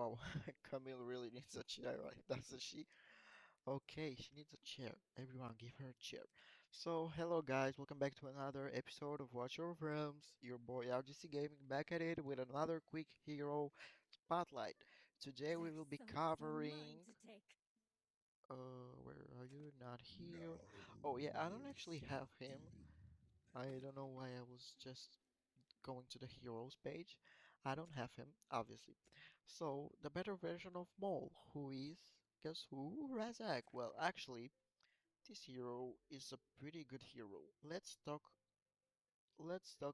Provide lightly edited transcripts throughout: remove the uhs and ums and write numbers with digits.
Wow, Camille really needs a chair, right? That's a she. Okay, she needs a chair. Everyone, give her a chair. So, hello guys, welcome back to another episode of Watch Your Realms. Your boy RGC Gaming back at it with another quick hero spotlight. Today we There's will be so mine covering. to take. Where are you? Not here. Oh yeah, I don't actually have him. I don't know why I was just going to the heroes page. I don't have him, obviously. So, the better version of Mole, who is, guess who? Razak. Well, actually, this hero is a pretty good hero. Let's talk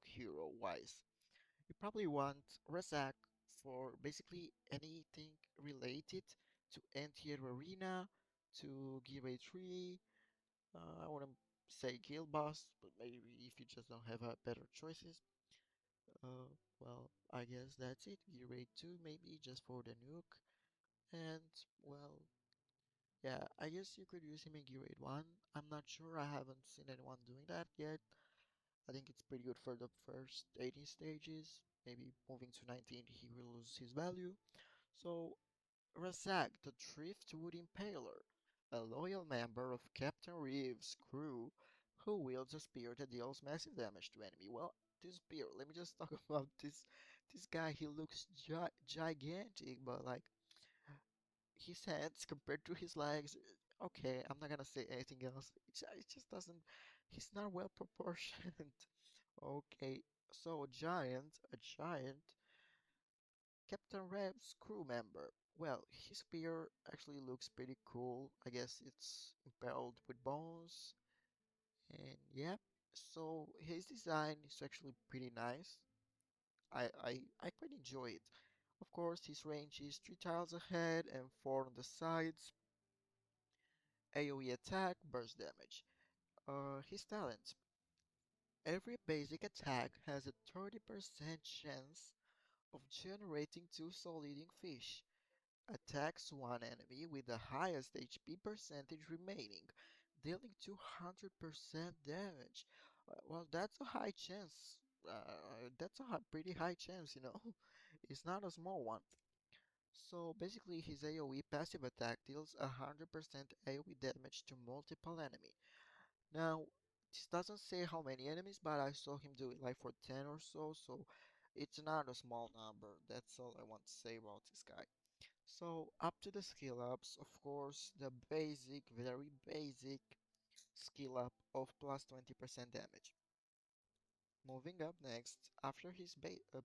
hero wise. You probably want Razak for basically anything related to anti arena, to give a tree. I wouldn't say kill boss, but maybe if you just don't have better choices. Well, I guess that's it. Gear Raid 2 maybe just for the nuke. And well, yeah, I guess you could use him in Gear Raid 1. I'm not sure. I haven't seen anyone doing that yet. I think it's pretty good for the first 18 stages. Maybe moving to 19, he will lose his value. So, Razak, the Driftwood Impaler, a loyal member of Captain Reeves' crew who wields a spear that deals massive damage to enemy. Well, this spear, let me just talk about this guy. He looks gigantic, but like his hands compared to his legs, okay, I'm not gonna say anything else. It just doesn't. He's not well proportioned. Okay, so a giant Captain Reb's crew member. Well, his spear actually looks pretty cool. I guess it's impaled with bones. And yeah, so his design is actually pretty nice. I quite enjoy it. Of course, his range is 3 tiles ahead and 4 on the sides. AoE attack, burst damage. His talent. Every basic attack has a 30% chance of generating 2 soul-eating fish. Attacks one enemy with the highest HP percentage remaining, dealing 200% damage. Well, that's a high chance. That's a pretty high chance, you know. It's not a small one. So basically, his AoE passive attack deals 100% AoE damage to multiple enemy. Now, this doesn't say how many enemies, but I saw him do it like for 10 or so, so it's not a small number. That's all I want to say about this guy. So, up to the skill ups, of course, the basic, very basic skill up of plus 20% damage. Moving up next, after his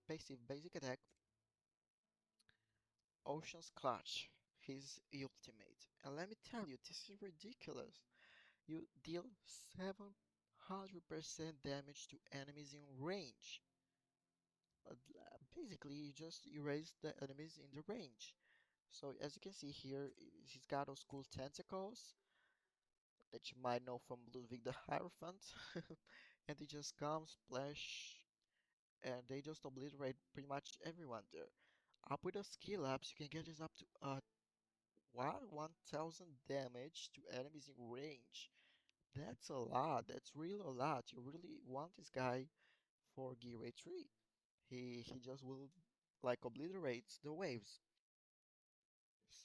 passive basic attack, Ocean's Clutch, his ultimate. And let me tell you, this is ridiculous. You deal 700% damage to enemies in range. Basically, you just erase the enemies in the range. So as you can see here, he's got those cool tentacles that you might know from Ludwig the Hierophant. And they just come, splash, and they just obliterate pretty much everyone there. Up with the skill ups, you can get this up to 1000 damage to enemies in range. That's a lot. That's really a lot. You really want this guy for Gear 3. He just will like obliterates the waves.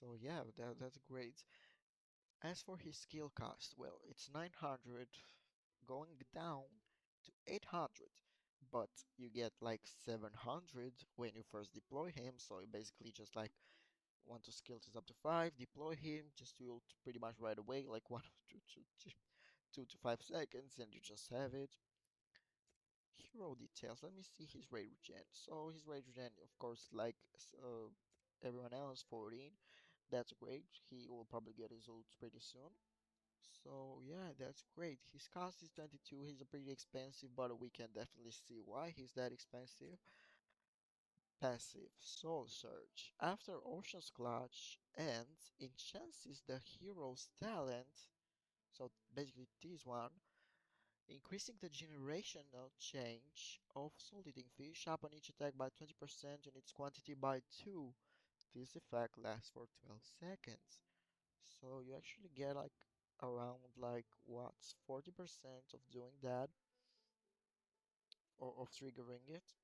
So yeah, that's great. As for his skill cost, well, it's 900 going down to 800, but you get like 700 when you first deploy him, so you basically just like want to skill this up to 5, deploy him, just to ult pretty much right away, like 1 2 to 5 seconds, and you just have it. Hero details, let me see his rate regen. So his rate regen, of course, like everyone else, 14. That's great. He will probably get his ult pretty soon. So yeah, that's great. His cost is 22. He's a pretty expensive, but we can definitely see why he's that expensive. Passive Soul Surge. After Ocean's Clutch ends, enhances the hero's talent. So basically this one, increasing the generational change of soul eating fish upon each attack by 20% and its quantity by 2. This effect lasts for 12 seconds. So you actually get like around like what's 40% of doing that or of triggering it.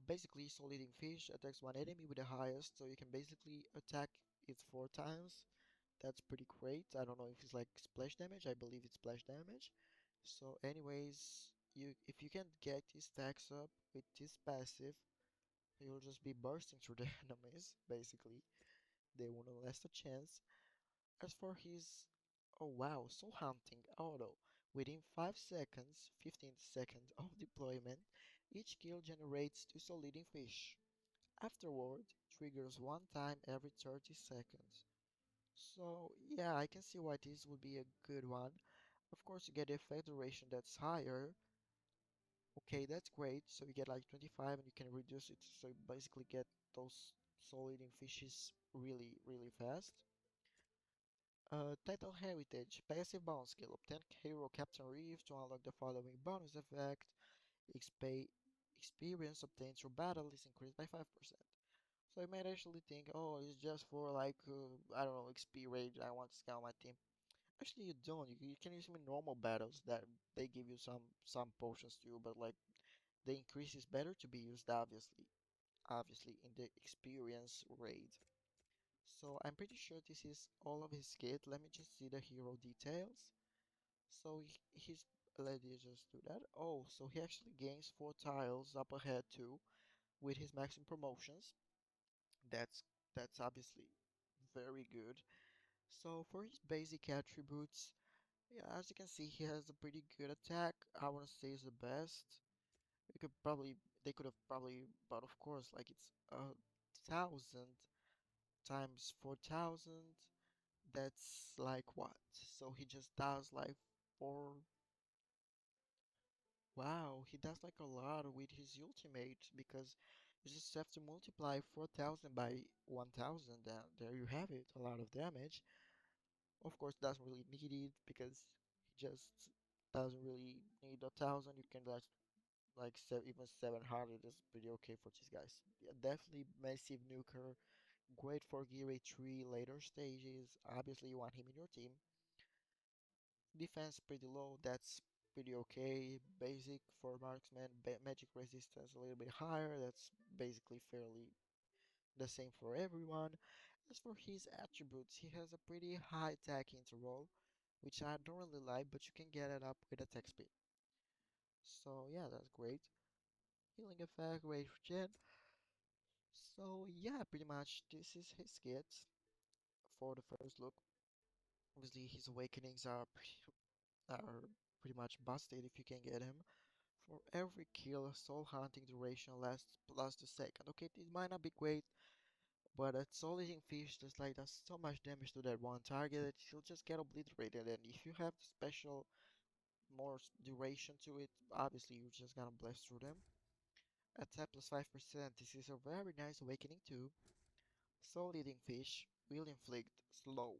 Basically, Soul Eating Fish attacks one enemy with the highest, so you can basically attack it 4 times. That's pretty great. I don't know if it's like splash damage. I believe it's splash damage. So, anyways, you if you can get his stacks up with this passive, you'll just be bursting through the enemies. Basically, they won't last a chance. As for his, oh wow, Soul Hunting auto. Within 5 seconds, 15 seconds of deployment, each kill generates 2 soul eating fish. Afterward, triggers one time every 30 seconds. So yeah, I can see why this would be a good one. Of course, you get a effect duration that's higher. Okay, that's great. So you get like 25 and you can reduce it. So you basically get those soul eating fishes really, really fast. Title Heritage, passive bonus skill. Obtain Hero Captain Reef to unlock the following bonus effect. XP experience obtained through battle is increased by 5%. So you might actually think, oh, it's just for like, I don't know, XP rate, I want to scale my team. Actually, you don't. You can use them in normal battles that they give you some potions too, but like the increase is better to be used obviously in the experience rate. So I'm pretty sure this is all of his kit. Let me just see the hero details. So he's let me just do that. Oh, so he actually gains 4 tiles up ahead too with his maximum promotions. That's that's obviously very good. So for his basic attributes, yeah, as you can see, he has a pretty good attack. I wouldn't say it's the best. We could probably they could have probably, but of course, like it's 1,000 times 4,000. That's like what? So he just does like four. Wow, he does like a lot with his ultimate because you just have to multiply 4,000 by 1,000. There you have it, a lot of damage. Of course, doesn't really need it because he just doesn't really need 1,000. You can like even 700 is pretty okay for these guys. Yeah, definitely massive nuker, great for gear 3 later stages. Obviously, you want him in your team. Defense pretty low, that's pretty okay. Basic for marksman, magic resistance a little bit higher. That's basically fairly the same for everyone. As for his attributes, he has a pretty high attack interval, which I don't really like, but you can get it up with attack speed. So yeah, that's great. Healing effect, rage regen. So yeah, pretty much this is his kit for the first look. Obviously, his awakenings are pretty much busted if you can get him. For every kill, soul hunting duration lasts plus 2 seconds. Okay, this might not be great, but a soul eating fish just like does so much damage to that one target that she'll just get obliterated. And if you have special more duration to it, obviously you're just gonna blast through them. Attack plus 5%. This is a very nice awakening too. Soul eating fish will inflict slow.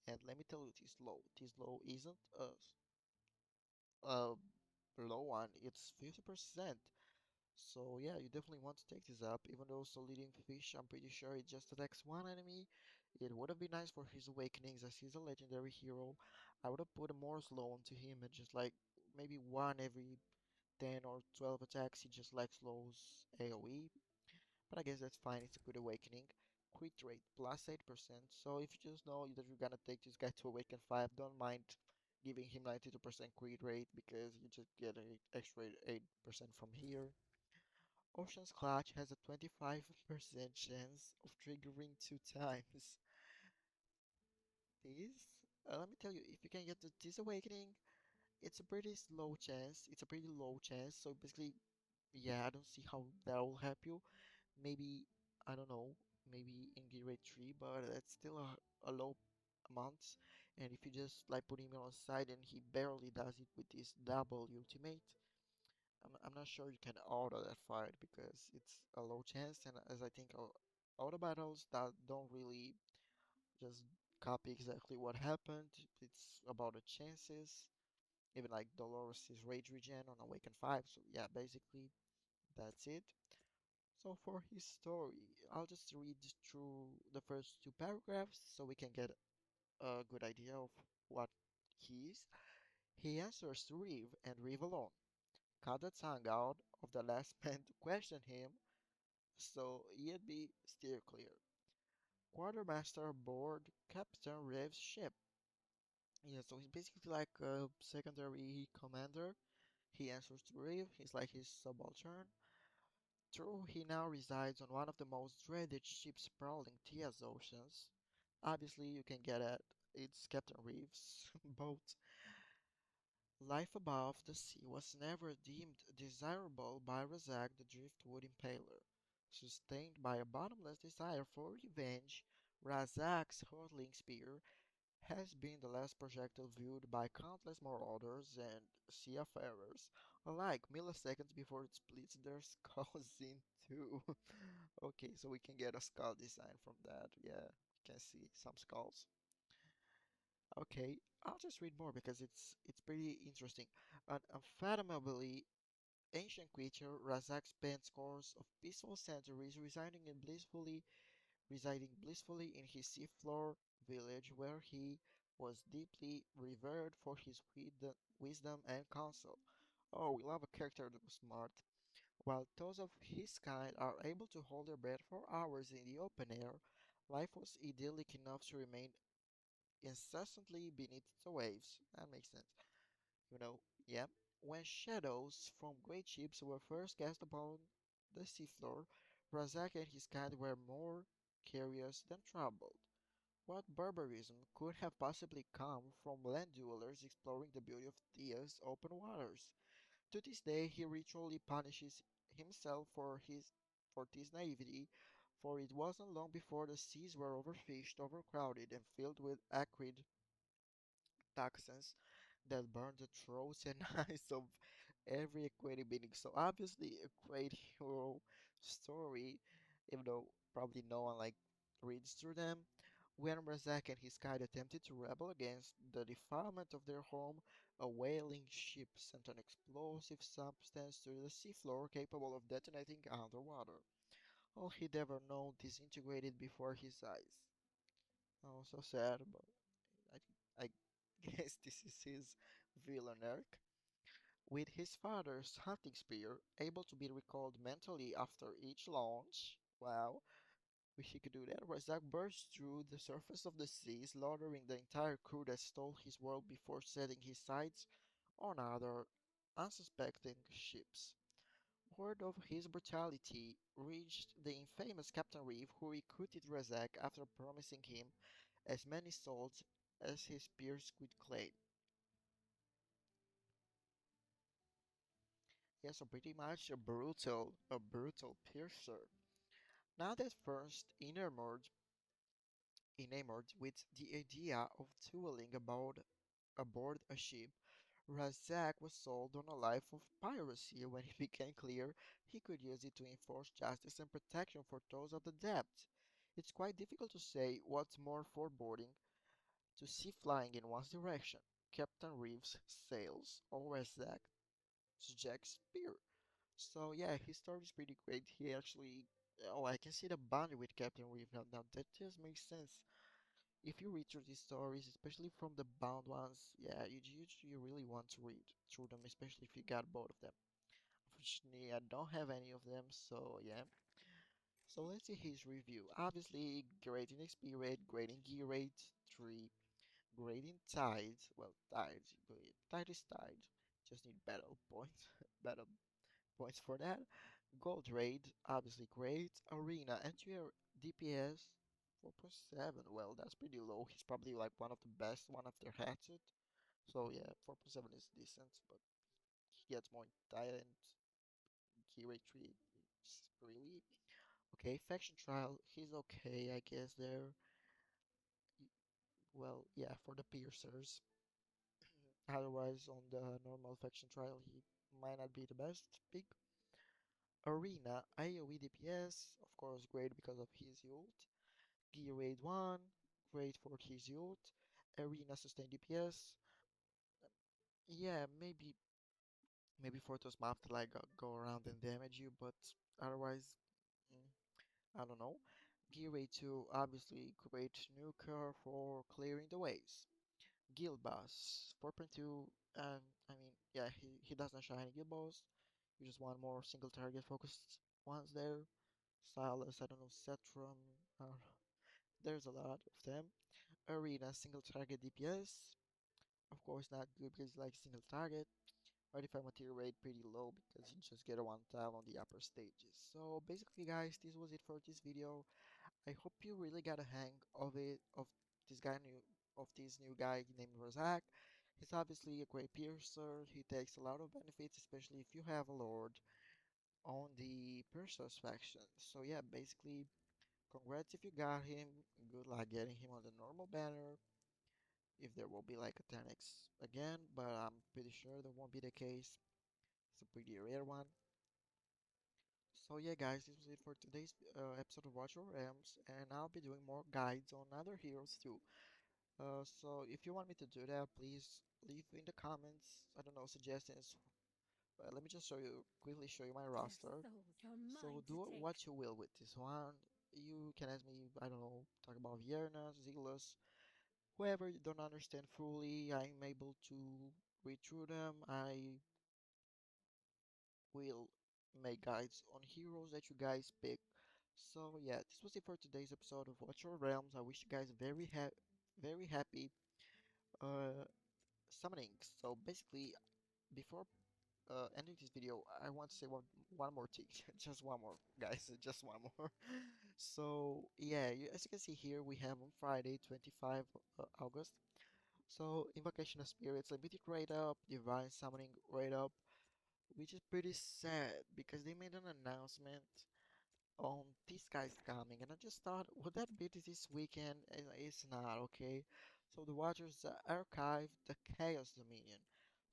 And let me tell you, this slow. This slow isn't a low one, it's 50%. So yeah, you definitely want to take this up. Even though Soul Eating Fish, I'm pretty sure it just attacks one enemy. It would have been nice for his awakenings as he's a legendary hero. I would have put a more slow onto him and just like maybe one every 10 or 12 attacks he just like slows AoE. But I guess that's fine, it's a good awakening. Crit rate plus 8%. So if you just know that you're gonna take this guy to awaken 5, don't mind giving him 92% crit rate because you just get an extra 8% from here. Ocean's Clutch has a 25% chance of triggering 2 times. This, let me tell you, if you can get this awakening, it's a pretty slow chance. It's a pretty low chance. So basically, yeah, I don't see how that will help you. Maybe, I don't know, maybe in gear rate 3, but that's still a low amount. And if you just like put him on side and he barely does it with this double ultimate, I'm not sure you can auto that fight because it's a low chance, and as I think auto battles that don't really just copy exactly what happened, it's about the chances. Even like Dolores' Rage Regen on Awaken 5, so yeah, basically that's it. So for his story, I'll just read through the first 2 paragraphs so we can get a good idea of what he is. He answers to Reeve and Reeve alone. cut the tongue out of the last man to question him, so he'd be steer clear. Quartermaster aboard Captain Reeves' ship. Yeah, so he's basically like a secondary commander. He answers to Reeve, he's like his subaltern. True, he now resides on one of the most dreaded ships prowling Tia's oceans. Obviously, you can get it. It's Captain Reeves' boat. Life above the sea was never deemed desirable by Razaak the Driftwood Impaler. Sustained by a bottomless desire for revenge, Razaak's hurtling spear has been the last projectile viewed by countless marauders and seafarers alike milliseconds before it splits their skulls in two. Okay, so we can get a skull design from that. Yeah, we can see some skulls. Okay, I'll just read more because it's pretty interesting. An unfathomably ancient creature, Razak spent scores of peaceful centuries residing blissfully in his seafloor village where he was deeply revered for his wisdom and counsel. Oh, we love a character that was smart. While those of his kind are able to hold their breath for hours in the open air, life was idyllic enough to remain incessantly beneath the waves. That makes sense. You know, yeah. When shadows from great ships were first cast upon the seafloor, Razak and his kind were more curious than troubled. What barbarism could have possibly come from land dwellers exploring the beauty of Thea's open waters? To this day, he ritually punishes himself for this naivety, for it wasn't long before the seas were overfished, overcrowded, and filled with acrid toxins that burned the throats and eyes of every aquatic being. So obviously a great hero story, even though probably no one like reads through them. When Razak and his kind attempted to rebel against the defilement of their home, a whaling ship sent an explosive substance to the seafloor capable of detonating underwater. All he'd ever known disintegrated before his eyes. Oh, so sad, but I guess this is his villain arc. With his father's hunting spear able to be recalled mentally after each launch, wow, wish he could do that. Razak burst through the surface of the sea, slaughtering the entire crew that stole his world before setting his sights on other unsuspecting ships. Word of his brutality reached the infamous Captain Reeve, who recruited Razak after promising him as many souls as his spears could claim. Yeah, so pretty much a brutal piercer. Now that first enamored with the idea of dueling aboard a ship, Razak was sold on a life of piracy when it became clear he could use it to enforce justice and protection for those of the depths. It's quite difficult to say what's more foreboding to see flying in one's direction, Captain Reeves' sails or Razak's Jack's spear. So yeah, his story is pretty great. He actually, oh, I can see the bond with Captain Reeve now. Now that just makes sense. If you read through these stories, especially from the bound ones, yeah, you really want to read through them, especially if you got both of them. Unfortunately, I don't have any of them, so yeah. So let's see his review. Obviously, great in XP rate, great in gear rate, 3, great in tide. Well, tide, tide is tide. Just need battle points, battle points for that. Gold raid, obviously great. Arena, entry DPS 4.7. Well, that's pretty low. He's probably like one of the best one after Hatchet. So yeah, 4.7 is decent, but he gets more talent. Key rate 3 is really okay. Faction trial, he's okay, I guess. There, well, yeah, for the piercers. Otherwise, on the normal faction trial, he might not be the best pick. Arena, AoE DPS, of course, great because of his ult. Gear Raid 1, great for his ult. Arena sustain DPS. Yeah, maybe for those maps that like go around and damage you, but otherwise, I don't know. Gear Raid 2, obviously great nuker for clearing the waves. Guild Boss 4.2, and I mean, yeah, he doesn't shine any Guild Boss. You just want more single target focused ones there. Silas, I don't know, Setrum, there's a lot of them. Arena single target DPS, of course not good because like single target. Artifact material rate pretty low because you just get a one tile on the upper stages. So basically guys, this was it for this video. I hope you really got a hang of it, of this new guy named Razak. He's obviously a great piercer. He takes a lot of benefits, especially if you have a lord on the piercers faction. So yeah, basically, congrats if you got him. Good luck getting him on the normal banner. If there will be like a 10x again, but I'm pretty sure that won't be the case. It's a pretty rare one. So yeah guys, this was it for today's episode of Watch Your Realms, and I'll be doing more guides on other heroes too. So if you want me to do that, please leave in the comments, I don't know, suggestions. Let me just quickly show you my Their roster. souls are So mine to do take. what you will with this one. You can ask me, I don't know, talk about Vierna, Zealous, whoever you don't understand fully, I'm able to read through them. I will make guides on heroes that you guys pick. So yeah, this was it for today's episode of Watch Your Realms. I wish you guys very happy uh summoning. So basically, before ending this video, I want to say one more thing, just one more, guys, just one more. So yeah, as you can see here, we have on Friday, 25 August. So Invocation of Spirits, limited rate up, Divine Summoning rate up, which is pretty sad because they made an announcement on this guy's coming, and I just thought, would that be this weekend? And it's not, okay? So the Watchers archive the Chaos Dominion.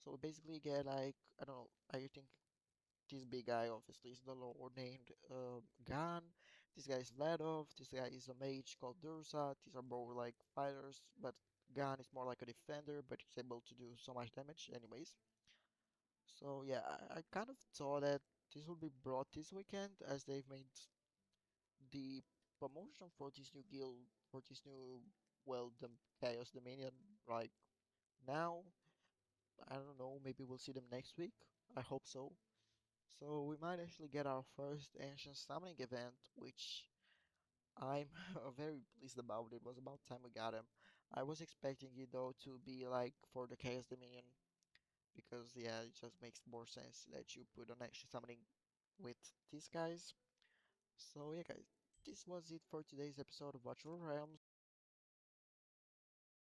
So we basically get like, I don't know, I think this big guy obviously is the lord named Gan. This guy is Vladov. This guy is a mage called Dursa. These are both like fighters, but Gan is more like a defender, but he's able to do so much damage anyways. So yeah, I kind of thought that this will be brought this weekend as they've made the promotion for this new guild, for this new, well, the Chaos Dominion, like now. I don't know, maybe we'll see them next week. I hope so. So we might actually get our first Ancient Summoning event, which I'm very pleased about. It was about time we got him. I was expecting it though to be like for the Chaos Dominion because yeah, it just makes more sense that you put an Ancient Summoning with these guys. So yeah guys, this was it for today's episode of Virtual Realms.